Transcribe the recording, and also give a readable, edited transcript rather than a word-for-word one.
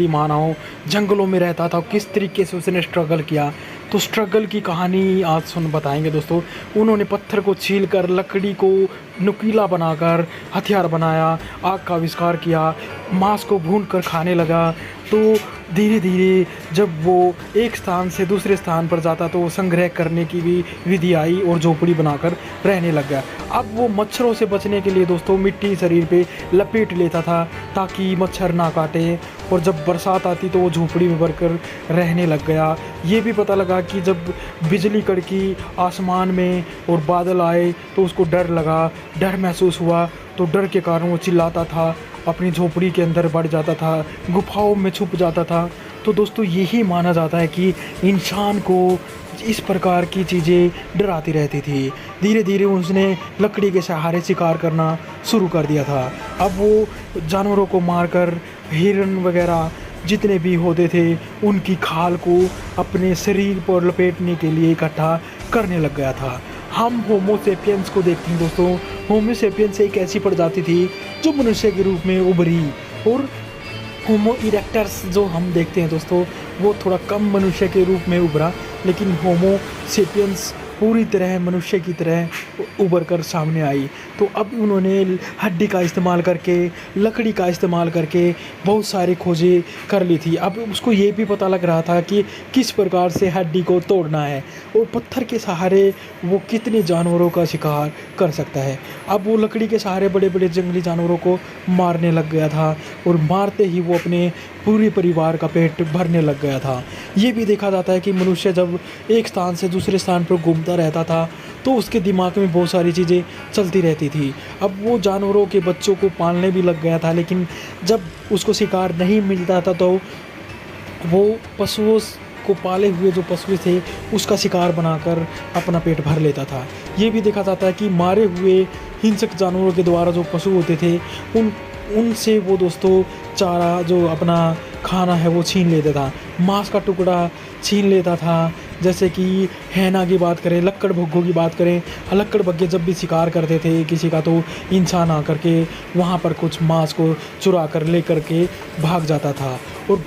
मानव जंगलों में रहता था, किस तरीके से उसने स्ट्रगल किया। तो स्ट्रगल की कहानी आज बताएंगे दोस्तों। उन्होंने पत्थर को छील कर लकड़ी को नुकीला बनाकर हथियार बनाया, आग का आविष्कार किया, मांस को भून कर खाने लगा। तो धीरे धीरे जब वो एक स्थान से दूसरे स्थान पर जाता तो संग्रह करने की भी विधि आई और झोपड़ी बनाकर रहने लग गया। अब वो मच्छरों से बचने के लिए दोस्तों मिट्टी शरीर पे लपेट लेता था ताकि मच्छर ना काटे, और जब बरसात आती तो वो झोपड़ी में भरकर रहने लग गया। ये भी पता लगा कि जब बिजली कड़की आसमान में और बादल आए तो उसको डर लगा, डर महसूस हुआ, तो डर के कारण वो चिल्लाता था, अपनी झोपड़ी के अंदर बढ़ जाता था, गुफाओं में छुप जाता था। तो दोस्तों यही माना जाता है कि इंसान को इस प्रकार की चीज़ें डराती रहती थी। धीरे धीरे उसने लकड़ी के सहारे शिकार करना शुरू कर दिया था। अब वो जानवरों को मारकर हिरन वगैरह जितने भी होते थे उनकी खाल को अपने शरीर पर लपेटने के लिए इकट्ठा करने लग गया था। हम होमो सेपियंस को देखते हैं दोस्तों। होमो सेपियंस एक ऐसी प्रजाति थी जो मनुष्य के रूप में उभरी, और होमो इरेक्टस जो हम देखते हैं दोस्तों वो थोड़ा कम मनुष्य के रूप में उभरा, लेकिन होमो सेपियंस पूरी तरह मनुष्य की तरह उभर कर सामने आई। तो अब उन्होंने हड्डी का इस्तेमाल करके, लकड़ी का इस्तेमाल करके बहुत सारी खोजें कर ली थी। अब उसको ये भी पता लग रहा था कि किस प्रकार से हड्डी को तोड़ना है, और पत्थर के सहारे वो कितने जानवरों का शिकार कर सकता है। अब वो लकड़ी के सहारे बड़े बड़े जंगली जानवरों को मारने लग गया था, और मारते ही वो अपने पूरे परिवार का पेट भरने लग गया था। ये भी देखा जाता है कि मनुष्य जब एक स्थान से दूसरे स्थान पर घूमता रहता था तो उसके दिमाग में बहुत सारी चीज़ें चलती रहती थी। अब वो जानवरों के बच्चों को पालने भी लग गया था, लेकिन जब उसको शिकार नहीं मिलता था तो वो पशुओं को पाले हुए जो पशु थे उसका शिकार बनाकर अपना पेट भर लेता था। ये भी देखा जाता है कि मारे हुए हिंसक जानवरों के द्वारा जो पशु होते थे उनसे वो दोस्तों चारा जो अपना खाना है वो छीन लेता था, मांस का टुकड़ा छीन लेता था। जैसे कि हैना की बात करें, लक्कड़ भुग्गों की बात करें, लक्कड़ भग्गे जब भी शिकार करते थे किसी का तो इंसान आकर के वहाँ पर कुछ मांस को चुरा कर ले करके भाग जाता था, और